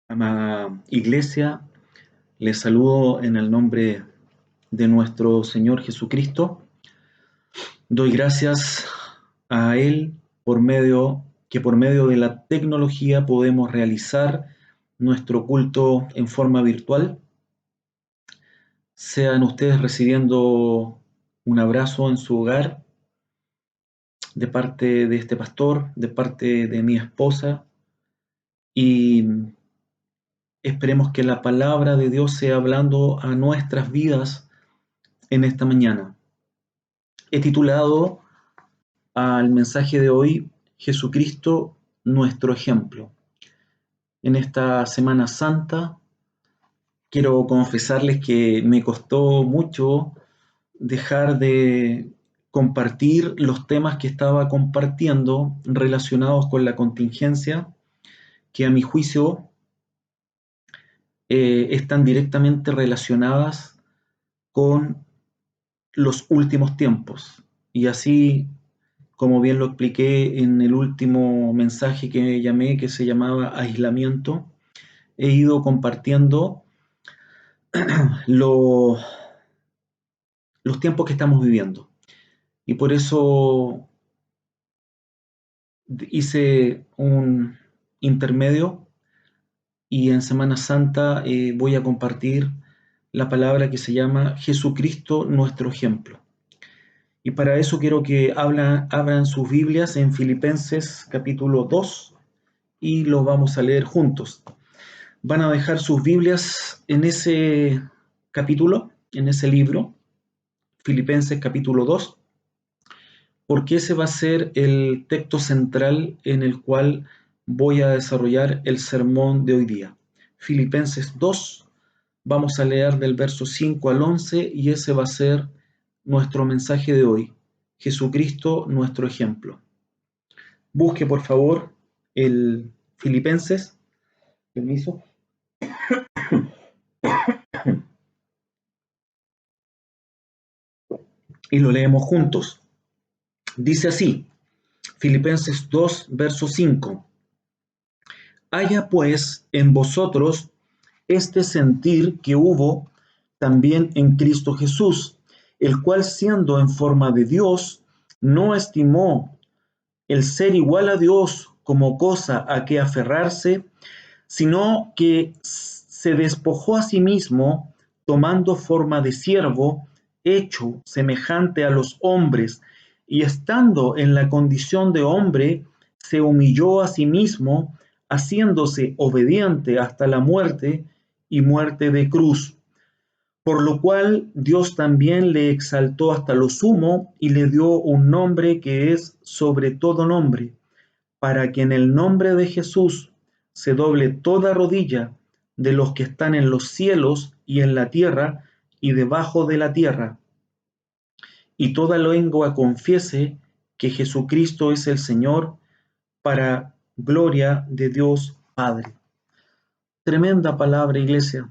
Amada Iglesia, les saludo en el nombre de nuestro Señor Jesucristo. Doy gracias a Él por medio de la tecnología podemos realizar nuestro culto en forma virtual. Sean ustedes recibiendo un abrazo en su hogar de parte de este pastor, de parte de mi esposa, y esperemos que la palabra de Dios sea hablando a nuestras vidas en esta mañana. He titulado al mensaje de hoy Jesucristo, nuestro ejemplo. En esta Semana Santa quiero confesarles que me costó mucho dejar de compartir los temas que estaba compartiendo relacionados con la contingencia, que a mi juicio están directamente relacionadas con los últimos tiempos. Y así, como bien lo expliqué en el último mensaje que llamé, que se llamaba aislamiento, he ido compartiendo lo, los tiempos que estamos viviendo. Y por eso hice un intermedio y en Semana Santa voy a compartir la palabra que se llama Jesucristo, nuestro ejemplo. Y para eso quiero que abran sus Biblias en Filipenses capítulo 2 y lo vamos a leer juntos. Van a dejar sus Biblias en ese capítulo, en ese libro, Filipenses capítulo 2, porque ese va a ser el texto central en el cual voy a desarrollar el sermón de hoy día. Filipenses 2, vamos a leer del verso 5 al 11 y ese va a ser nuestro mensaje de hoy. Jesucristo, nuestro ejemplo. Busque por favor el Filipenses, permiso, y lo leemos juntos. Dice así, Filipenses 2, verso 5. Haya pues en vosotros este sentir que hubo también en Cristo Jesús, el cual siendo en forma de Dios, no estimó el ser igual a Dios como cosa a que aferrarse, sino que se despojó a sí mismo, tomando forma de siervo, hecho semejante a los hombres, y estando en la condición de hombre, se humilló a sí mismo, haciéndose obediente hasta la muerte y muerte de cruz. Por lo cual Dios también le exaltó hasta lo sumo y le dio un nombre que es sobre todo nombre, para que en el nombre de Jesús se doble toda rodilla de los que están en los cielos y en la tierra y debajo de la tierra, y toda lengua confiese que Jesucristo es el Señor, para gloria de Dios Padre. Tremenda palabra, iglesia.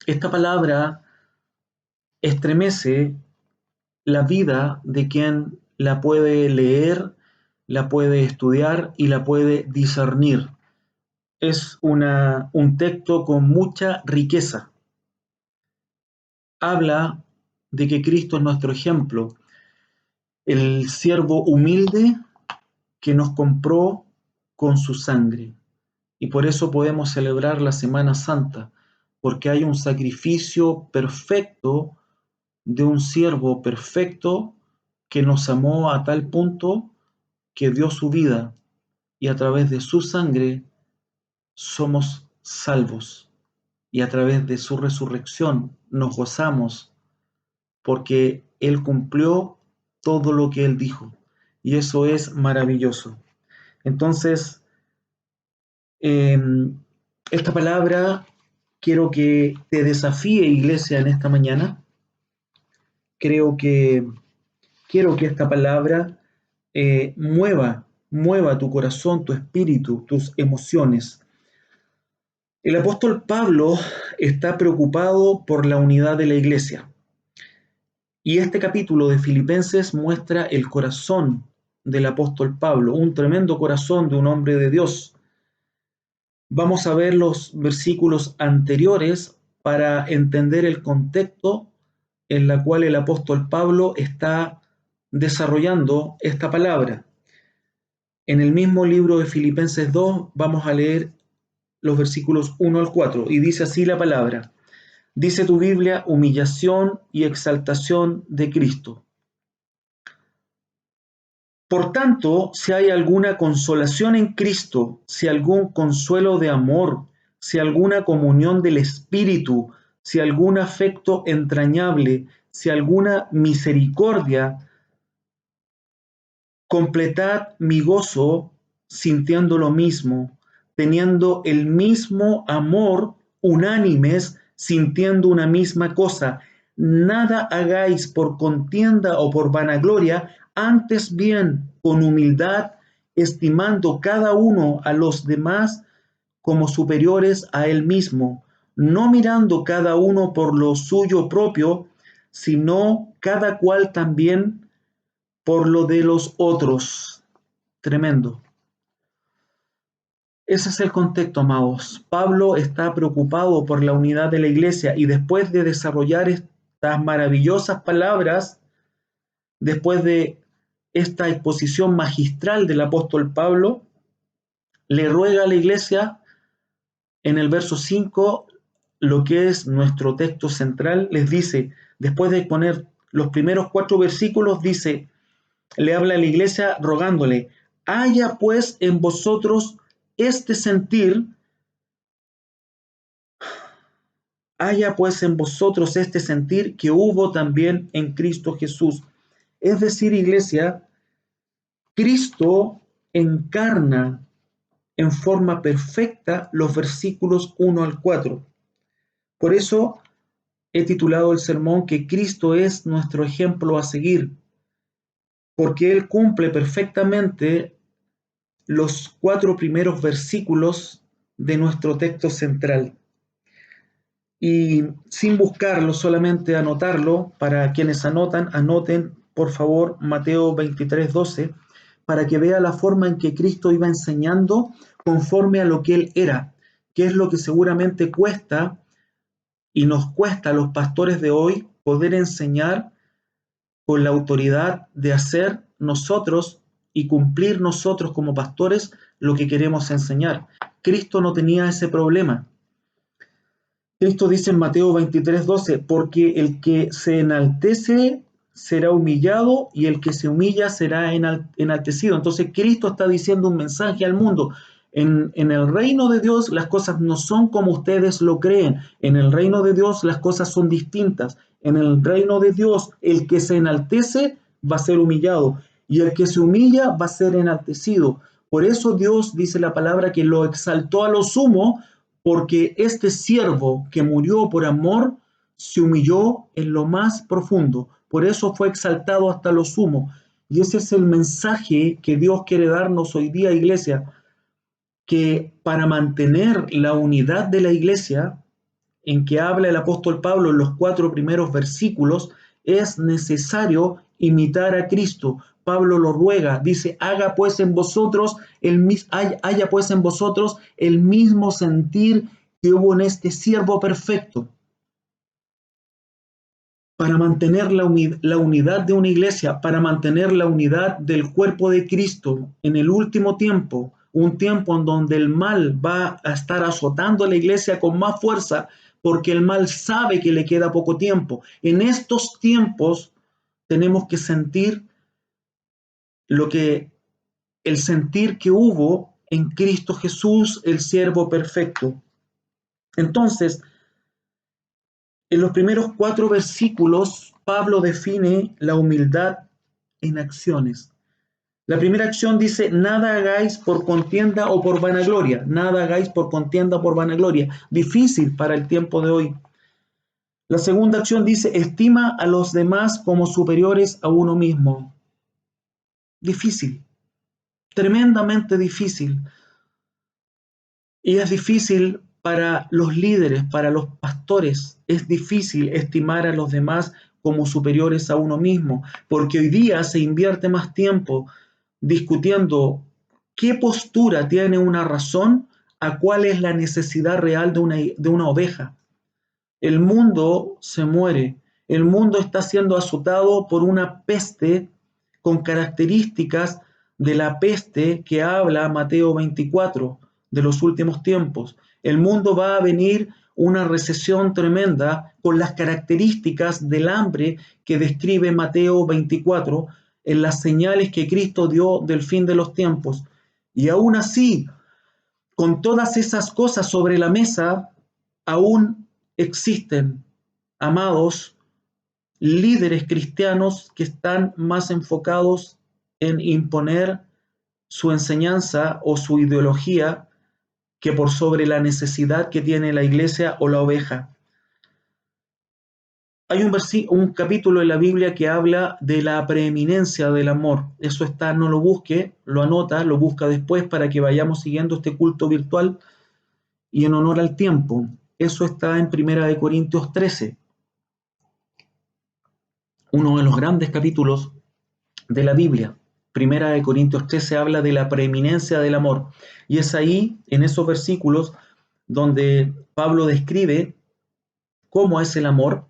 Esta palabra estremece la vida de quien la puede leer, la puede estudiar y la puede discernir. Es un texto con mucha riqueza. Habla de que Cristo es nuestro ejemplo, el siervo humilde que nos compró con su sangre. Y por eso podemos celebrar la Semana Santa, porque hay un sacrificio perfecto de un siervo perfecto que nos amó a tal punto que dio su vida y a través de su sangre somos salvos y a través de su resurrección nos gozamos porque Él cumplió todo lo que Él dijo y eso es maravilloso. Entonces, eh, esta palabra quiero que te desafíe, iglesia, en esta mañana. Creo que quiero que esta palabra mueva tu corazón, tu espíritu, tus emociones. El apóstol Pablo está preocupado por la unidad de la iglesia. Y este capítulo de Filipenses muestra el corazón del apóstol Pablo, un tremendo corazón de un hombre de Dios. Vamos a ver los versículos anteriores para entender el contexto en la cual el apóstol Pablo está desarrollando esta palabra. En el mismo libro de Filipenses 2 vamos a leer los versículos 1 al 4 y dice así la palabra. Dice tu Biblia, humillación y exaltación de Cristo. Por tanto, si hay alguna consolación en Cristo, si algún consuelo de amor, si alguna comunión del Espíritu, si algún afecto entrañable, si alguna misericordia, completad mi gozo sintiendo lo mismo, teniendo el mismo amor, unánimes, sintiendo una misma cosa. Nada hagáis por contienda o por vanagloria, antes bien con humildad, estimando cada uno a los demás como superiores a él mismo, no mirando cada uno por lo suyo propio, sino cada cual también por lo de los otros. Tremendo. Ese es el contexto, amados. Pablo está preocupado por la unidad de la iglesia y después de desarrollar estas maravillosas palabras, después de esta exposición magistral del apóstol Pablo, le ruega a la iglesia en el verso 5, lo que es nuestro texto central, les dice, después de poner los primeros 4 versículos, dice, le habla a la iglesia rogándole, haya pues en vosotros este sentir, haya pues en vosotros este sentir que hubo también en Cristo Jesús. Es decir, iglesia, Cristo encarna en forma perfecta los versículos 1 al 4. Por eso he titulado el sermón que Cristo es nuestro ejemplo a seguir, porque Él cumple perfectamente los 4 primeros versículos de nuestro texto central. Y sin buscarlo, solamente anotarlo, para quienes anotan, anoten por favor Mateo 23:12, para que vea la forma en que Cristo iba enseñando conforme a lo que Él era, que es lo que seguramente cuesta y nos cuesta a los pastores de hoy poder enseñar con la autoridad de hacer nosotros y cumplir nosotros como pastores lo que queremos enseñar. Cristo no tenía ese problema. Cristo dice en Mateo 23:12, porque el que se enaltece será humillado y el que se humilla será enaltecido. Entonces Cristo está diciendo un mensaje al mundo. En el reino de Dios las cosas no son como ustedes lo creen. En el reino de Dios las cosas son distintas. En el reino de Dios el que se enaltece va a ser humillado y el que se humilla va a ser enaltecido. Por eso Dios dice la palabra que lo exaltó a lo sumo, porque este siervo que murió por amor se humilló en lo más profundo. Por eso fue exaltado hasta lo sumo. Y ese es el mensaje que Dios quiere darnos hoy día, iglesia, que para mantener la unidad de la iglesia, en que habla el apóstol Pablo en los 4 primeros versículos, es necesario imitar a Cristo. Pablo lo ruega, dice, haya pues en vosotros el mismo sentir que hubo en este siervo perfecto. Para mantener la unidad de una iglesia, para mantener la unidad del cuerpo de Cristo en el último tiempo, un tiempo en donde el mal va a estar azotando a la iglesia con más fuerza, porque el mal sabe que le queda poco tiempo. En estos tiempos tenemos que sentir el sentir que hubo en Cristo Jesús, el siervo perfecto. Entonces, en los primeros 4 versículos, Pablo define la humildad en acciones. La primera acción dice, nada hagáis por contienda o por vanagloria. Nada hagáis por contienda o por vanagloria. Difícil para el tiempo de hoy. La segunda acción dice, estima a los demás como superiores a uno mismo. Difícil. Tremendamente difícil. Y es difícil para los líderes, para los pastores. Es difícil estimar a los demás como superiores a uno mismo, porque hoy día se invierte más tiempo discutiendo qué postura tiene una razón a cuál es la necesidad real de una oveja. El mundo se muere, el mundo está siendo azotado por una peste con características de la peste que habla Mateo 24, de los últimos tiempos. El mundo va a venir una recesión tremenda con las características del hambre que describe Mateo 24 en las señales que Cristo dio del fin de los tiempos. Y aún así, con todas esas cosas sobre la mesa, aún existen, amados, líderes cristianos que están más enfocados en imponer su enseñanza o su ideología que por sobre la necesidad que tiene la iglesia o la oveja. Hay un capítulo en la Biblia que habla de la preeminencia del amor. Eso está, no lo busque, lo anota, lo busca después para que vayamos siguiendo este culto virtual y en honor al tiempo. Eso está en 1 Corintios 13, uno de los grandes capítulos de la Biblia. 1 Corintios 13 habla de la preeminencia del amor. Y es ahí, en esos versículos, donde Pablo describe cómo es el amor.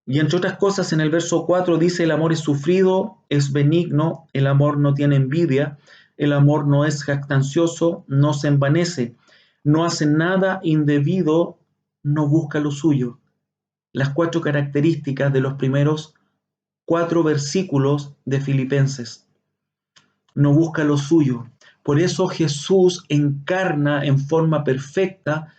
Y entre otras cosas, en el verso 4 dice: el amor es sufrido, es benigno, el amor no tiene envidia, el amor no es jactancioso, no se envanece, no hace nada indebido, no busca lo suyo. Las 4 características de los primeros 4 versículos de Filipenses. No busca lo suyo. Por eso Jesús encarna en forma perfecta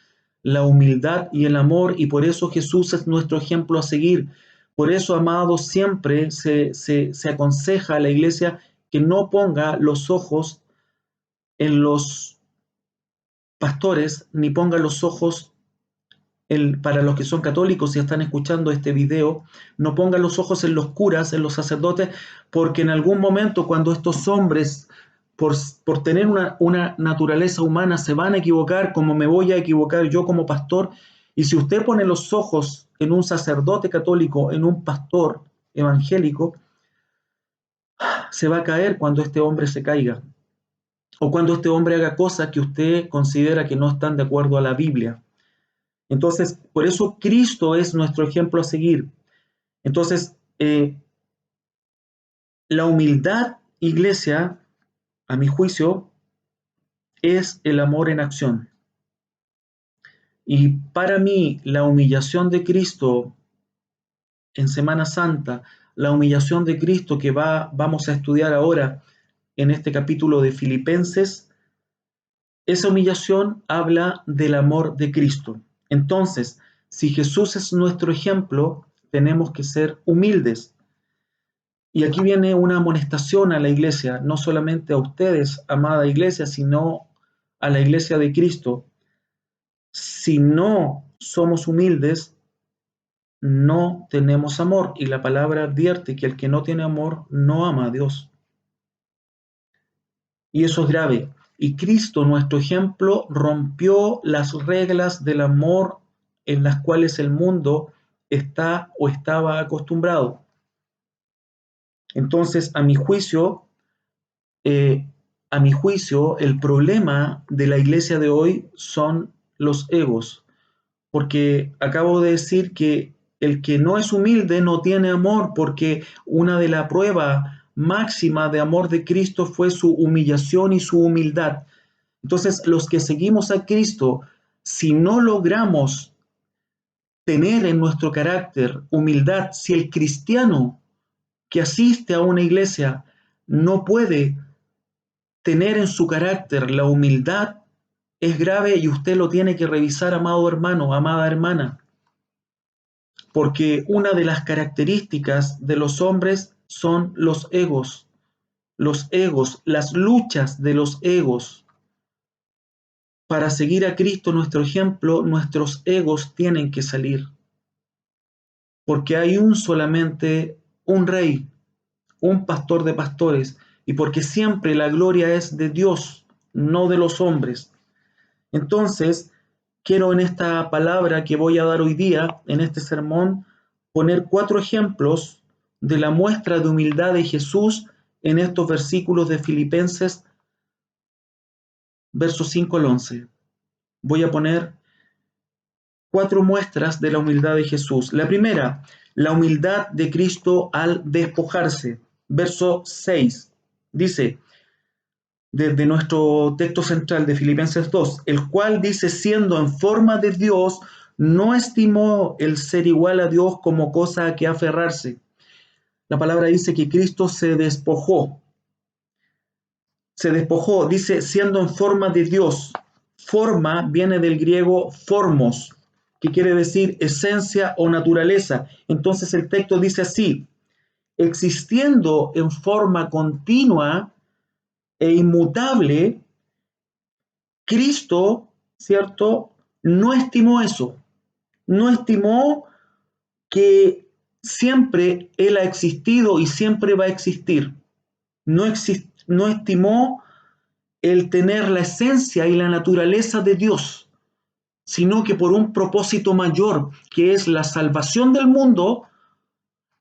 la humildad y el amor, y por eso Jesús es nuestro ejemplo a seguir. Por eso, amados, siempre se aconseja a la iglesia que no ponga los ojos en los pastores, ni ponga los ojos para los que son católicos y están escuchando este video, no ponga los ojos en los curas, en los sacerdotes, porque en algún momento cuando estos hombres, por tener una naturaleza humana, se van a equivocar, como me voy a equivocar yo como pastor, y si usted pone los ojos en un sacerdote católico, en un pastor evangélico, se va a caer cuando este hombre se caiga, o cuando este hombre haga cosas que usted considera que no están de acuerdo a la Biblia. Entonces, por eso Cristo es nuestro ejemplo a seguir. Entonces, la humildad, iglesia, a mi juicio, es el amor en acción. Y para mí, la humillación de Cristo en Semana Santa, la humillación de Cristo que vamos a estudiar ahora en este capítulo de Filipenses, esa humillación habla del amor de Cristo. Entonces, si Jesús es nuestro ejemplo, tenemos que ser humildes. Y aquí viene una amonestación a la iglesia, no solamente a ustedes, amada iglesia, sino a la iglesia de Cristo. Si no somos humildes, no tenemos amor. Y la palabra advierte que el que no tiene amor no ama a Dios. Y eso es grave. Y Cristo, nuestro ejemplo, rompió las reglas del amor en las cuales el mundo está o estaba acostumbrado. Entonces, a mi juicio, el problema de la iglesia de hoy son los egos, porque acabo de decir que el que no es humilde no tiene amor, porque una de las pruebas máxima de amor de Cristo fue su humillación y su humildad. Entonces, los que seguimos a Cristo, si no logramos tener en nuestro carácter humildad, si el cristiano que asiste a una iglesia no puede tener en su carácter la humildad, es grave y usted lo tiene que revisar, amado hermano, amada hermana. Porque una de las características de los hombres son los egos, las luchas de los egos. Para seguir a Cristo, nuestro ejemplo, nuestros egos tienen que salir. Porque hay solamente un rey, un pastor de pastores, y porque siempre la gloria es de Dios, no de los hombres. Entonces, quiero en esta palabra que voy a dar hoy día, en este sermón, poner 4 ejemplos de la muestra de humildad de Jesús en estos versículos de Filipenses, versos 5 al 11. voy a poner 4 muestras de la humildad de Jesús. La primera, la humildad de Cristo al despojarse. Verso 6 dice, desde nuestro texto central de Filipenses 2, el cual dice, siendo en forma de Dios, no estimó el ser igual a Dios como cosa a que aferrarse. La palabra dice que Cristo se despojó. Se despojó, dice, siendo en forma de Dios. Forma viene del griego formos, que quiere decir esencia o naturaleza. Entonces el texto dice así, existiendo en forma continua e inmutable, Cristo, ¿cierto? No estimó eso, no estimó que siempre Él ha existido y siempre va a existir. No estimó el tener la esencia y la naturaleza de Dios, sino que por un propósito mayor, que es la salvación del mundo,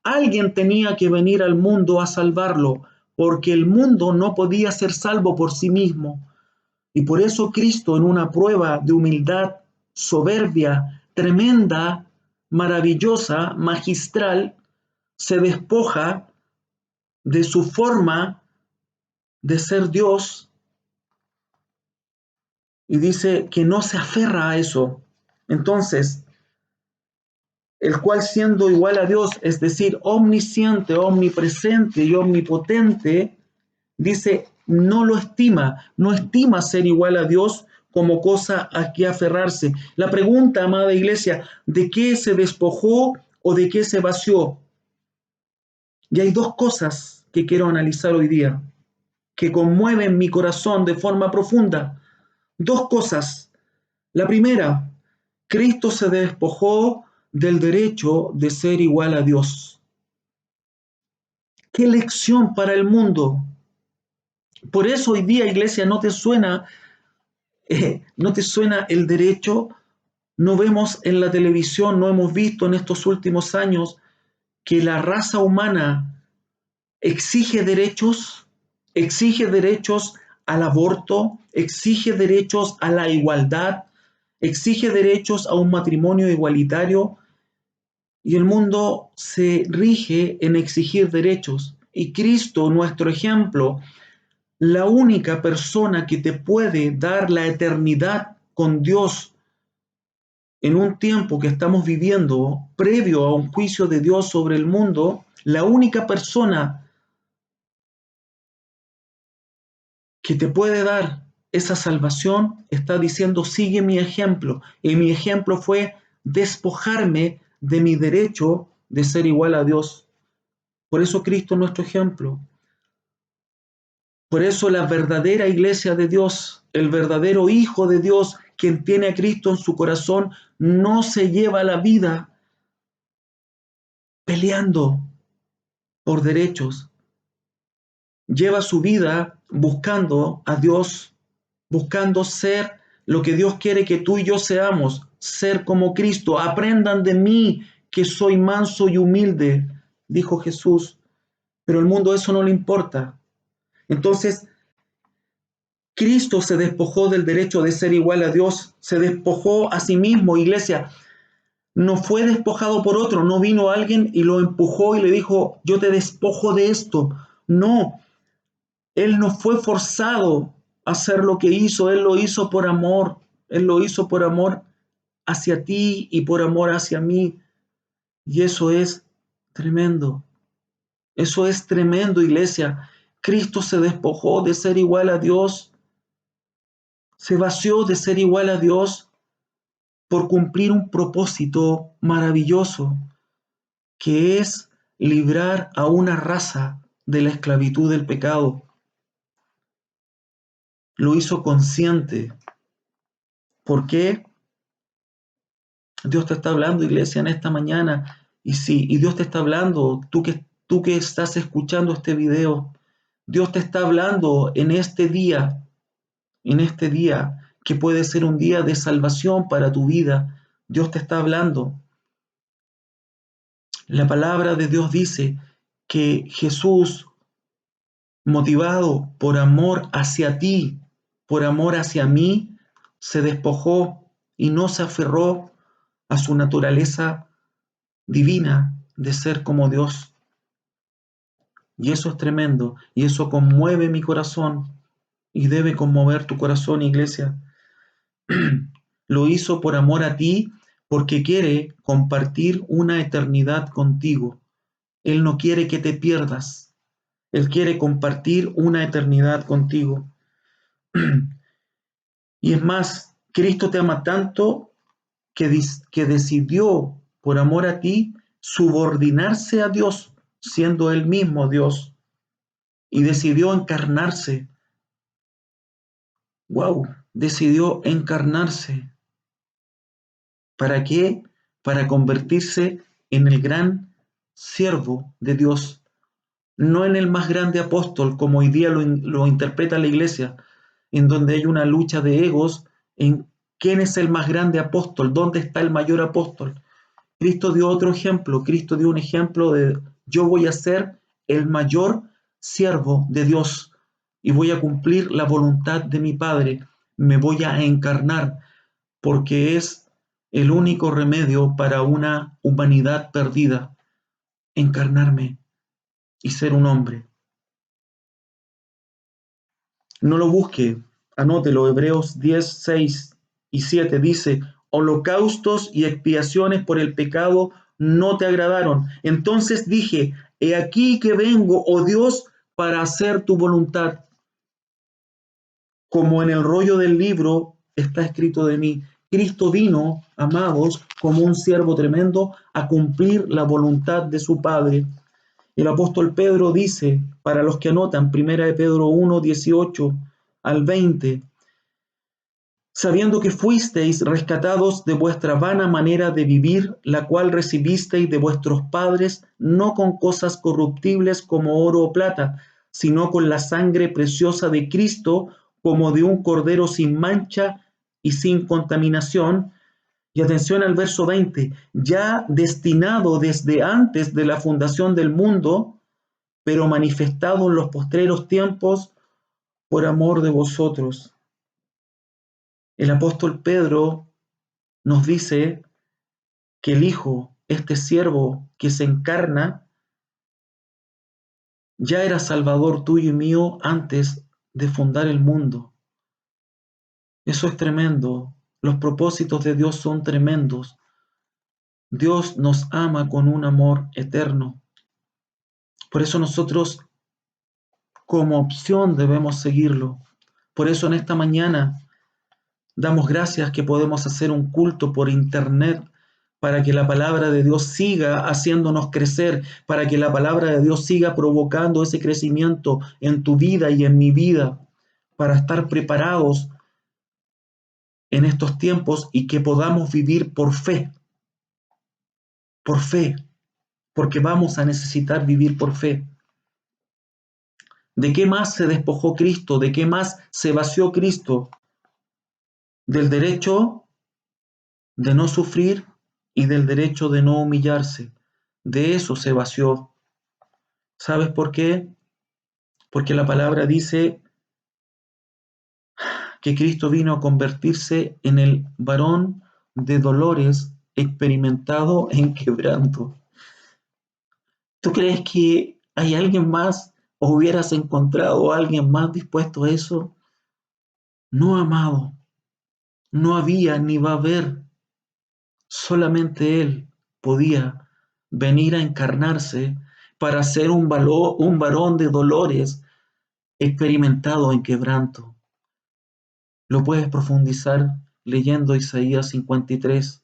alguien tenía que venir al mundo a salvarlo, porque el mundo no podía ser salvo por sí mismo. Y por eso Cristo, en una prueba de humildad soberbia, tremenda, maravillosa, magistral, se despoja de su forma de ser Dios y dice que no se aferra a eso. Entonces, el cual siendo igual a Dios, es decir, omnisciente, omnipresente y omnipotente, dice, no lo estima, no estima ser igual a Dios como cosa a que aferrarse. La pregunta, amada iglesia, ¿de qué se despojó o de qué se vació? Y hay 2 cosas que quiero analizar hoy día, que conmueven mi corazón de forma profunda. 2 cosas. La primera, Cristo se despojó del derecho de ser igual a Dios. ¡Qué lección para el mundo! Por eso hoy día, iglesia, no te suena el derecho. No vemos en la televisión, no hemos visto en estos últimos años que la raza humana exige derechos al aborto, exige derechos a la igualdad, exige derechos a un matrimonio igualitario, y el mundo se rige en exigir derechos. Y Cristo, nuestro ejemplo, la única persona que te puede dar la eternidad con Dios en un tiempo que estamos viviendo, previo a un juicio de Dios sobre el mundo, la única persona que te puede dar esa salvación está diciendo, sigue mi ejemplo. Y mi ejemplo fue despojarme de mi derecho de ser igual a Dios. Por eso Cristo es nuestro ejemplo. Por eso la verdadera iglesia de Dios, el verdadero Hijo de Dios, quien tiene a Cristo en su corazón, no se lleva la vida peleando por derechos. Lleva su vida buscando a Dios, buscando ser lo que Dios quiere que tú y yo seamos, ser como Cristo. Aprendan de mí que soy manso y humilde, dijo Jesús. Pero al mundo eso no le importa. Entonces, Cristo se despojó del derecho de ser igual a Dios, se despojó a sí mismo, iglesia. No fue despojado por otro, no vino alguien y lo empujó y le dijo, yo te despojo de esto. No, él no fue forzado a hacer lo que hizo, él lo hizo por amor, él lo hizo por amor hacia ti y por amor hacia mí. Y eso es tremendo, iglesia. Cristo se despojó de ser igual a Dios, se vació de ser igual a Dios por cumplir un propósito maravilloso, que es librar a una raza de la esclavitud del pecado. Lo hizo consciente. ¿Por qué? Dios te está hablando, iglesia, en esta mañana. Y sí, y Dios te está hablando, tú que estás escuchando este video, Dios te está hablando en este día, que puede ser un día de salvación para tu vida. Dios te está hablando. La palabra de Dios dice que Jesús, motivado por amor hacia ti, por amor hacia mí, se despojó y no se aferró a su naturaleza divina de ser como Dios. Y eso es tremendo, y eso conmueve mi corazón, y debe conmover tu corazón, iglesia. Lo hizo por amor a ti, porque quiere compartir una eternidad contigo. Él no quiere que te pierdas. Él quiere compartir una eternidad contigo. Y es más, Cristo te ama tanto que decidió, por amor a ti, subordinarse a Dios, siendo Él mismo Dios, y decidió encarnarse. ¡Wow! Decidió encarnarse. ¿Para qué? Para convertirse en el gran siervo de Dios, no en el más grande apóstol, como hoy día lo interpreta la iglesia, en donde hay una lucha de egos en quién es el más grande apóstol, dónde está el mayor apóstol. Cristo dio otro ejemplo, Cristo dio un ejemplo de yo voy a ser el mayor siervo de Dios y voy a cumplir la voluntad de mi Padre, me voy a encarnar porque es el único remedio para una humanidad perdida, encarnarme y ser un hombre. No lo busque, anótelo, Hebreos 10, 6 y 7 dice, holocaustos y expiaciones por el pecado no te agradaron. Entonces dije, he aquí que vengo, oh Dios, para hacer tu voluntad. Como en el rollo del libro está escrito de mí. Cristo vino, amados, como un siervo tremendo, a cumplir la voluntad de su Padre. El apóstol Pedro dice, para los que anotan, 1 de Pedro 1, 18 al 20, sabiendo que fuisteis rescatados de vuestra vana manera de vivir, la cual recibisteis de vuestros padres, no con cosas corruptibles como oro o plata, sino con la sangre preciosa de Cristo, como de un cordero sin mancha y sin contaminación. Y atención al verso 20, ya destinado desde antes de la fundación del mundo, pero manifestado en los postreros tiempos por amor de vosotros. El apóstol Pedro nos dice que el Hijo, este siervo que se encarna, ya era Salvador tuyo y mío antes de fundar el mundo. Eso es tremendo. Los propósitos de Dios son tremendos. Dios nos ama con un amor eterno. Por eso nosotros como opción debemos seguirlo. Por eso en esta mañana damos gracias que podemos hacer un culto por internet para que la palabra de Dios siga haciéndonos crecer, para que la palabra de Dios siga provocando ese crecimiento en tu vida y en mi vida, para estar preparados en estos tiempos y que podamos vivir por fe, porque vamos a necesitar vivir por fe. ¿De qué más se despojó Cristo? ¿De qué más se vació Cristo? Del derecho de no sufrir y del derecho de no humillarse. De eso se vació. ¿Sabes por qué? Porque la palabra dice que Cristo vino a convertirse en el varón de dolores experimentado en quebranto. ¿Tú crees que hay alguien más o hubieras encontrado a alguien más dispuesto a eso? No, amado, no había ni va a haber. Solamente Él podía venir a encarnarse para ser un varón de dolores experimentado en quebranto. Lo puedes profundizar leyendo Isaías 53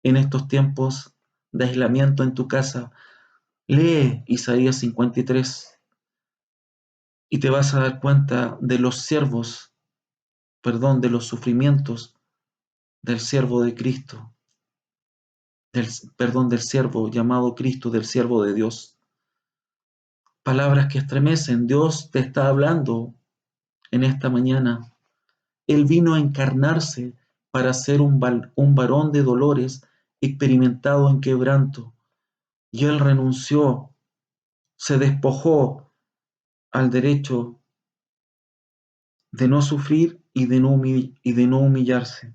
en estos tiempos de aislamiento en tu casa. Lee Isaías 53 y te vas a dar cuenta de los de los sufrimientos del siervo de Cristo, del siervo llamado Cristo, del siervo de Dios. Palabras que estremecen. Dios te está hablando en esta mañana. Él vino a encarnarse para ser un varón de dolores experimentado en quebranto. Y Él renunció, se despojó al derecho de no sufrir y de no humillarse.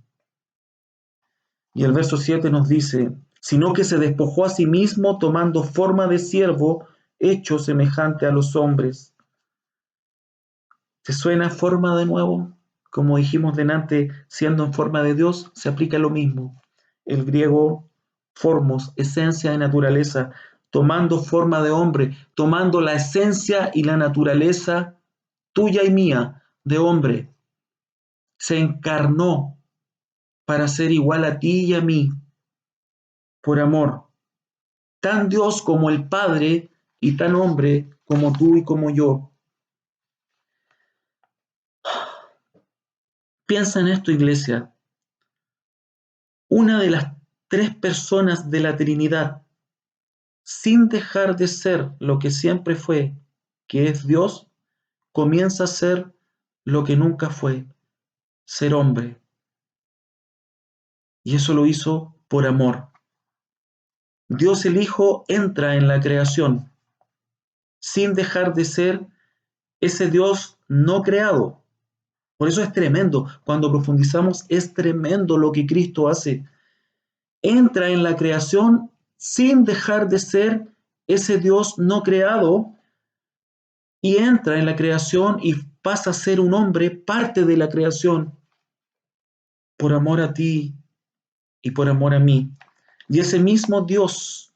Y el verso 7 nos dice, sino que se despojó a sí mismo tomando forma de siervo, hecho semejante a los hombres. ¿Te suena forma de nuevo? Como dijimos delante, siendo en forma de Dios, se aplica lo mismo. El griego formos, esencia de naturaleza, tomando forma de hombre, tomando la esencia y la naturaleza tuya y mía de hombre. Se encarnó para ser igual a ti y a mí, por amor. Tan Dios como el Padre y tan hombre como tú y como yo. Piensa en esto, iglesia. Una de las tres personas de la Trinidad, sin dejar de ser lo que siempre fue, que es Dios, comienza a ser lo que nunca fue, ser hombre. Y eso lo hizo por amor. Dios el Hijo entra en la creación, sin dejar de ser ese Dios no creado. Por eso es tremendo. Cuando profundizamos, es tremendo lo que Cristo hace. Entra en la creación sin dejar de ser ese Dios no creado y entra en la creación y pasa a ser un hombre, parte de la creación, por amor a ti y por amor a mí. Y ese mismo Dios,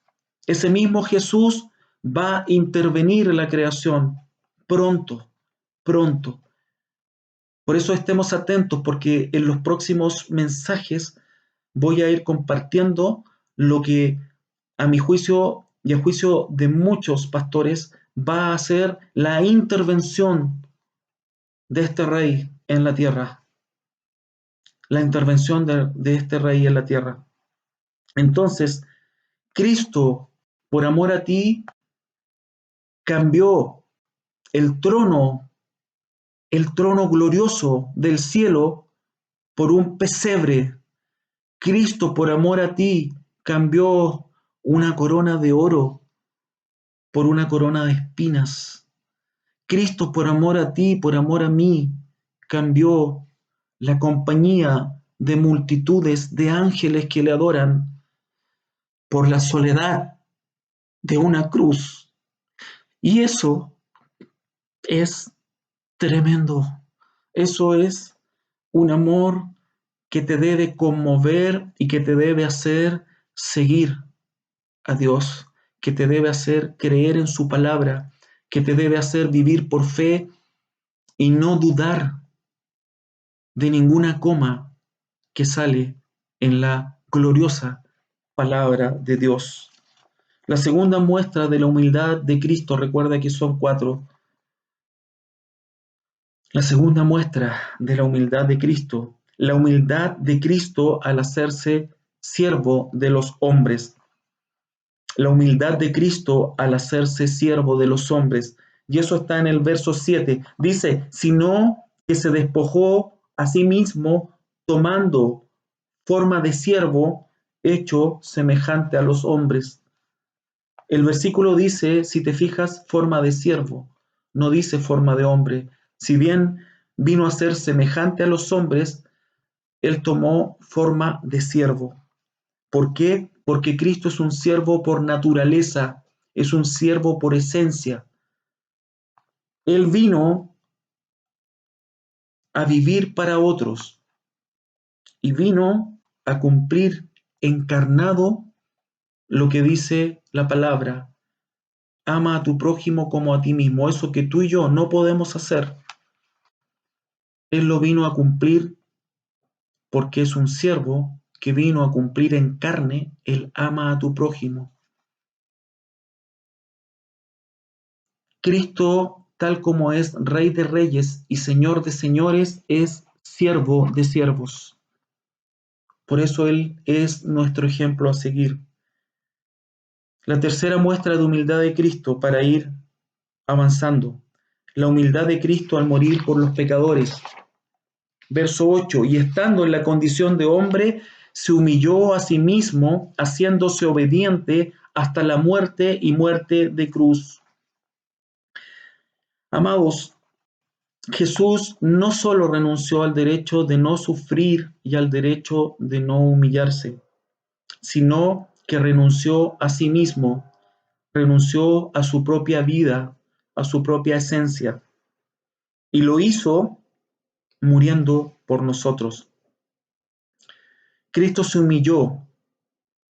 ese mismo Jesús va a intervenir en la creación pronto, pronto. Por eso estemos atentos, porque en los próximos mensajes voy a ir compartiendo lo que a mi juicio y a juicio de muchos pastores va a ser la intervención de este rey en la tierra, la intervención de este rey en la tierra. Entonces, Cristo, por amor a ti, cambió el trono glorioso del cielo por un pesebre. Cristo, por amor a ti, cambió una corona de oro por una corona de espinas. Cristo, por amor a ti, por amor a mí, cambió la compañía de multitudes de ángeles que le adoran por la soledad de una cruz. Y eso es tremendo. Eso es un amor que te debe conmover y que te debe hacer seguir a Dios, que te debe hacer creer en su palabra, que te debe hacer vivir por fe y no dudar de ninguna coma que sale en la gloriosa palabra de Dios. La segunda muestra de la humildad de Cristo, recuerda que son cuatro. La segunda muestra de la humildad de Cristo al hacerse siervo de los hombres. La humildad de Cristo al hacerse siervo de los hombres. Y eso está en el verso 7. Dice, sino que se despojó a sí mismo tomando forma de siervo, hecho semejante a los hombres. El versículo dice, si te fijas, forma de siervo, no dice forma de hombre. Si bien vino a ser semejante a los hombres, él tomó forma de siervo. ¿Por qué? Porque Cristo es un siervo por naturaleza, es un siervo por esencia. Él vino a vivir para otros y vino a cumplir encarnado lo que dice la palabra. Ama a tu prójimo como a ti mismo. Eso que tú y yo no podemos hacer. Él lo vino a cumplir porque es un siervo que vino a cumplir en carne el ama a tu prójimo. Cristo, tal como es Rey de Reyes y Señor de Señores, es siervo de siervos. Por eso Él es nuestro ejemplo a seguir. La tercera muestra de humildad de Cristo para ir avanzando. La humildad de Cristo al morir por los pecadores. Verso 8, y estando en la condición de hombre, se humilló a sí mismo, haciéndose obediente hasta la muerte y muerte de cruz. Amados, Jesús no solo renunció al derecho de no sufrir y al derecho de no humillarse, sino que renunció a sí mismo, renunció a su propia vida, a su propia esencia, y lo hizo muriendo por nosotros. Cristo se humilló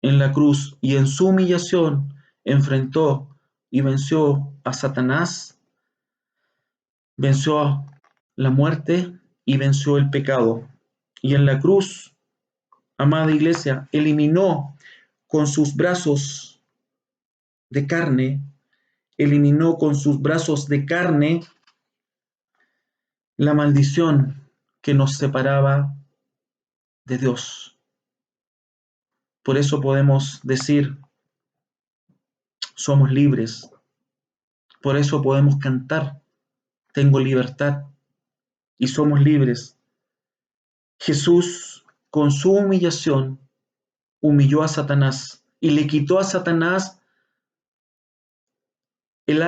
en la cruz y en su humillación enfrentó y venció a Satanás, venció a la muerte y venció el pecado. Y en la cruz, amada iglesia, eliminó con sus brazos de carne, eliminó con sus brazos de carne la maldición que nos separaba de Dios. Por eso podemos decir, somos libres. Por eso podemos cantar, tengo libertad y somos libres. Jesús, con su humillación, humilló a Satanás y le quitó a Satanás el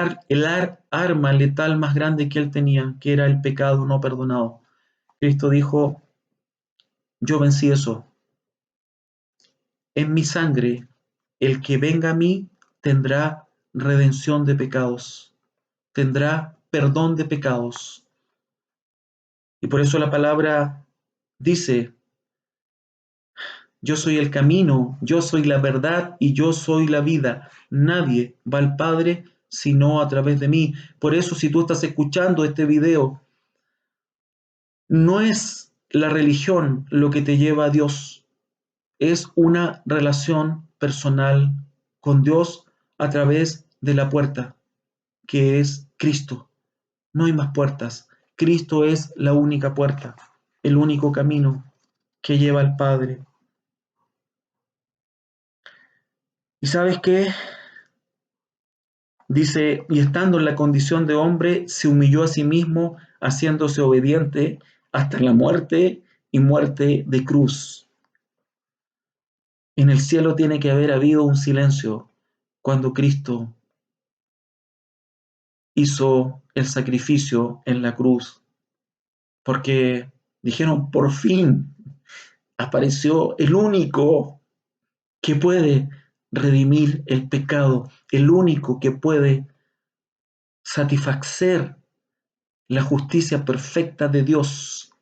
arma letal más grande que él tenía, que era el pecado no perdonado. Cristo dijo, yo vencí eso. En mi sangre, el que venga a mí tendrá redención de pecados, tendrá perdón de pecados. Y por eso la palabra dice, yo soy el camino, yo soy la verdad y yo soy la vida. Nadie va al Padre sino a través de mí. Por eso si tú estás escuchando este video, no es la religión lo que te lleva a Dios, es una relación personal con Dios a través de la puerta, que es Cristo. No hay más puertas. Cristo es la única puerta, el único camino que lleva al Padre. ¿Y sabes qué? Dice, y estando en la condición de hombre, se humilló a sí mismo, haciéndose obediente hasta la muerte y muerte de cruz. En el cielo tiene que haber habido un silencio cuando Cristo hizo el sacrificio en la cruz, porque dijeron, por fin apareció el único que puede redimir el pecado, el único que puede satisfacer la justicia perfecta de Dios,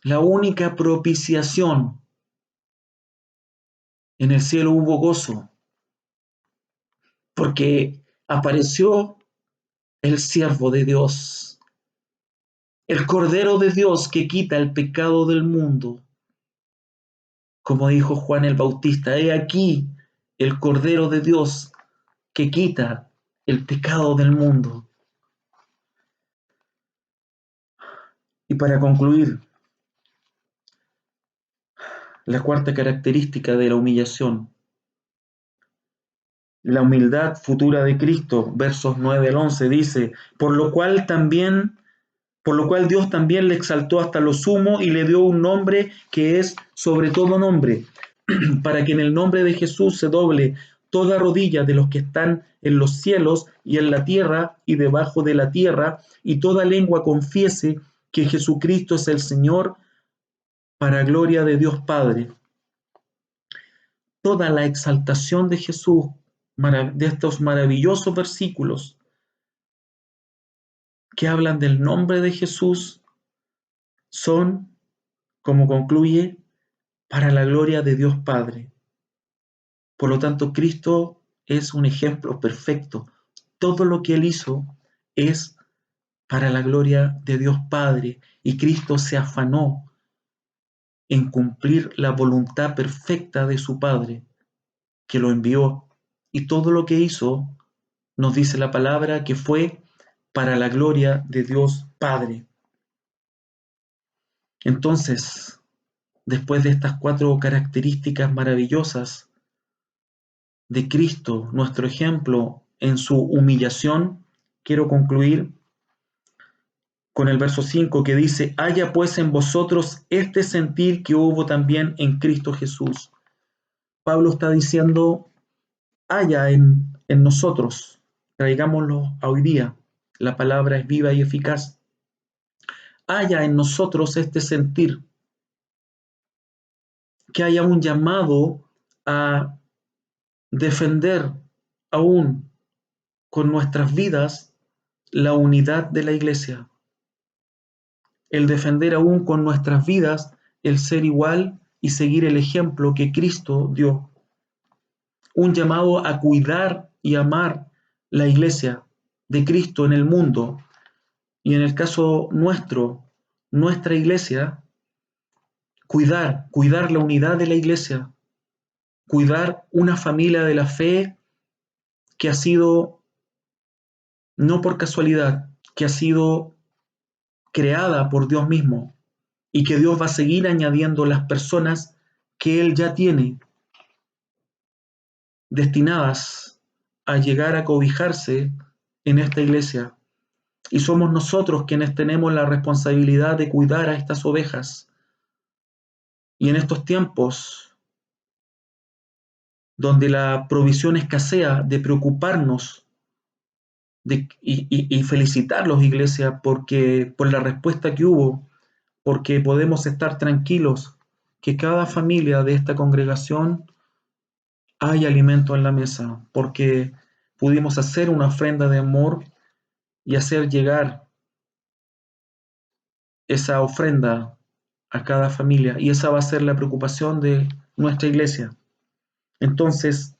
la única propiciación. En el cielo hubo gozo, porque apareció el siervo de Dios, el Cordero de Dios que quita el pecado del mundo. Como dijo Juan el Bautista, he aquí el Cordero de Dios que quita el pecado del mundo. Y para concluir, la cuarta característica de la humillación, la humildad futura de Cristo, versos 9 al 11, dice, por lo cual Dios también le exaltó hasta lo sumo y le dio un nombre que es sobre todo nombre, para que en el nombre de Jesús se doble toda rodilla de los que están en los cielos y en la tierra y debajo de la tierra, y toda lengua confiese que Jesucristo es el Señor, para gloria de Dios Padre. Toda la exaltación de Jesús, de estos maravillosos versículos que hablan del nombre de Jesús, son, como concluye, para la gloria de Dios Padre. Por lo tanto, Cristo es un ejemplo perfecto. Todo lo que Él hizo es para la gloria de Dios Padre, y Cristo se afanó en cumplir la voluntad perfecta de su Padre, que lo envió. Y todo lo que hizo, nos dice la palabra, que fue para la gloria de Dios Padre. Entonces, después de estas cuatro características maravillosas de Cristo, nuestro ejemplo en su humillación, quiero concluir con el verso 5 que dice, haya pues en vosotros este sentir que hubo también en Cristo Jesús. Pablo está diciendo, haya en nosotros, traigámoslo a hoy día. La palabra es viva y eficaz. haya en nosotros este sentir, que haya un llamado a defender aún con nuestras vidas la unidad de la iglesia, el defender aún con nuestras vidas el ser igual y seguir el ejemplo que Cristo dio, un llamado a cuidar y amar la iglesia de Cristo en el mundo, y en el caso nuestro, nuestra iglesia, cuidar la unidad de la iglesia, cuidar una familia de la fe que ha sido, no por casualidad, que ha sido creada por Dios mismo y que Dios va a seguir añadiendo las personas que Él ya tiene destinadas a llegar a cobijarse en esta iglesia. Y somos nosotros quienes tenemos la responsabilidad de cuidar a estas ovejas. Y en estos tiempos donde la provisión escasea, de preocuparnos y felicitarlos, iglesia, porque por la respuesta que hubo, porque podemos estar tranquilos que cada familia de esta congregación hay alimento en la mesa, porque pudimos hacer una ofrenda de amor y hacer llegar esa ofrenda a cada familia, y esa va a ser la preocupación de nuestra iglesia. Entonces,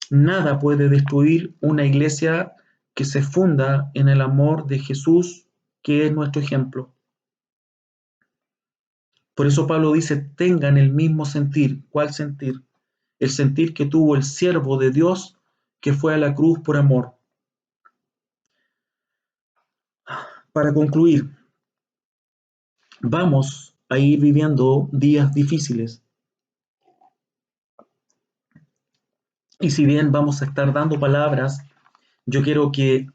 nada puede destruir una iglesia que se funda en el amor de Jesús, que es nuestro ejemplo. Por eso Pablo dice, tengan el mismo sentir. ¿Cuál sentir? El sentir que tuvo el siervo de Dios que fue a la cruz por amor. Para concluir, vamos a ir viviendo días difíciles. Y si bien vamos a estar dando palabras, yo quiero que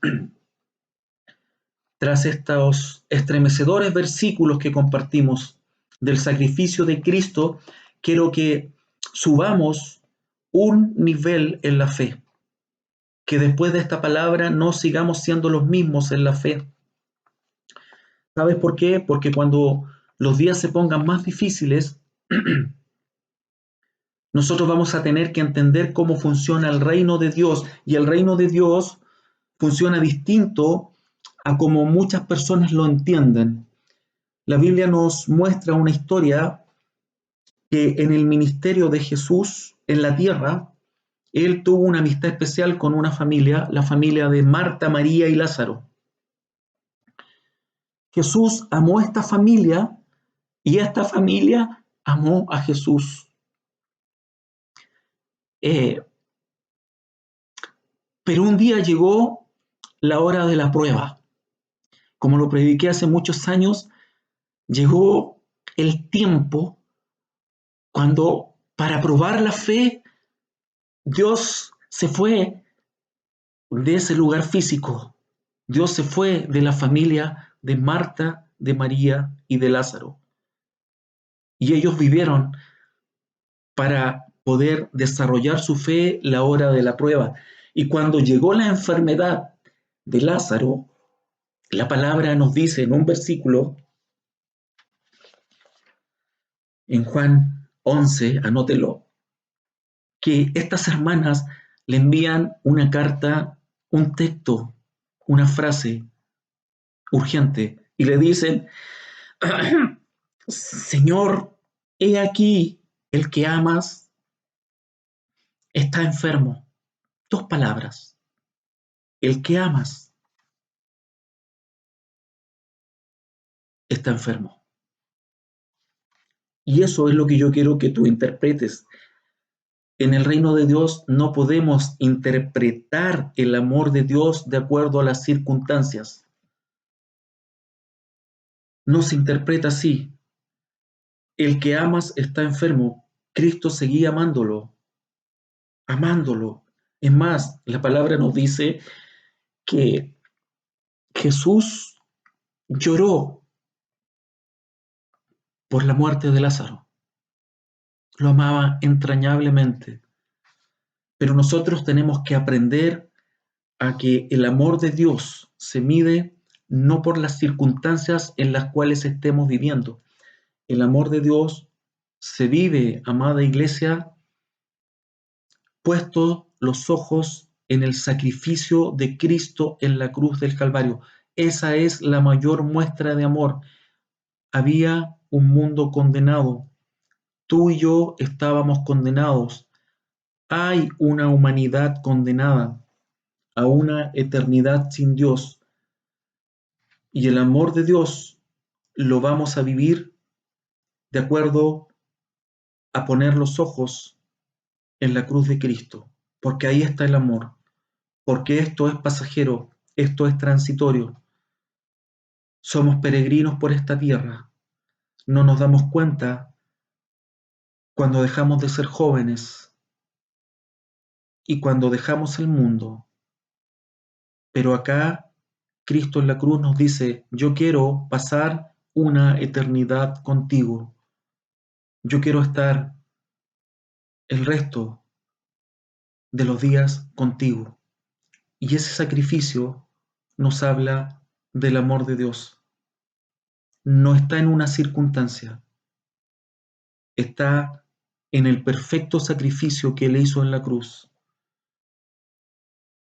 tras estos estremecedores versículos que compartimos del sacrificio de Cristo, quiero que subamos un nivel en la fe, que después de esta palabra no sigamos siendo los mismos en la fe. ¿Sabes por qué? Porque cuando los días se pongan más difíciles, nosotros vamos a tener que entender cómo funciona el reino de Dios, y el reino de Dios funciona distinto a como muchas personas lo entienden. La Biblia nos muestra una historia que en el ministerio de Jesús en la tierra, Él tuvo una amistad especial con una familia, la familia de Marta, María y Lázaro. Jesús amó a esta familia y esta familia amó a Jesús. Pero un día llegó la hora de la prueba. Como lo prediqué hace muchos años, llegó el tiempo cuando para probar la fe, Dios se fue de ese lugar físico. Dios se fue de la familia de Marta, de María y de Lázaro. Y ellos vivieron para poder desarrollar su fe la hora de la prueba. Y cuando llegó la enfermedad de Lázaro, la palabra nos dice en un versículo, en Juan 11, anótelo, que estas hermanas le envían una carta, un texto, una frase urgente, y le dicen, Señor, he aquí el que amas está enfermo. Dos palabras, el que amas está enfermo. Y eso es lo que yo quiero que tú interpretes. En el reino de Dios no podemos interpretar el amor de Dios de acuerdo a las circunstancias. No se interpreta así. El que amas está enfermo. Cristo seguía amándolo, amándolo. Es más, la palabra nos dice que Jesús lloró por la muerte de Lázaro. Lo amaba entrañablemente. Pero nosotros tenemos que aprender a que el amor de Dios se mide no por las circunstancias en las cuales estemos viviendo. El amor de Dios se vive, amada iglesia, puesto los ojos en el sacrificio de Cristo en la cruz del Calvario. Esa es la mayor muestra de amor. Había un mundo condenado. Tú y yo estábamos condenados. Hay una humanidad condenada a una eternidad sin Dios. Y el amor de Dios lo vamos a vivir de acuerdo a poner los ojos en la cruz de Cristo, porque ahí está el amor, porque esto es pasajero, esto es transitorio. Somos peregrinos por esta tierra. No nos damos cuenta cuando dejamos de ser jóvenes y cuando dejamos el mundo. Pero acá Cristo en la cruz nos dice, yo quiero pasar una eternidad contigo. Yo quiero estar el resto de los días contigo. Y ese sacrificio nos habla del amor de Dios. No está en una circunstancia, está en el perfecto sacrificio que Él hizo en la cruz.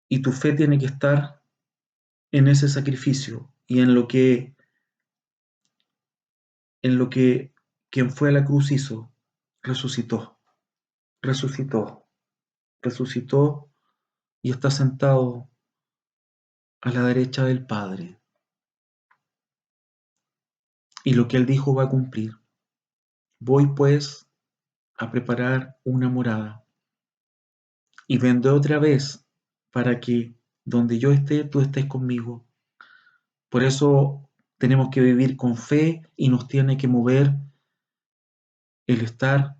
Y tu fe tiene que estar en ese sacrificio y en lo que quien fue a la cruz hizo, resucitó, resucitó, resucitó y está sentado a la derecha del Padre. Y lo que Él dijo va a cumplir. Voy pues a preparar una morada y vendré otra vez para que donde yo esté, tú estés conmigo. Por eso tenemos que vivir con fe y nos tiene que mover el estar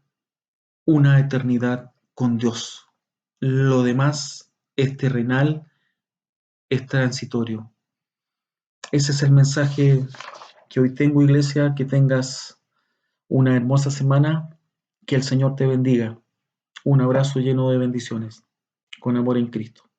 una eternidad con Dios. Lo demás es terrenal, es transitorio. Ese es el mensaje que hoy tengo, iglesia. Que tengas una hermosa semana. Que el Señor te bendiga. Un abrazo lleno de bendiciones. Con amor en Cristo.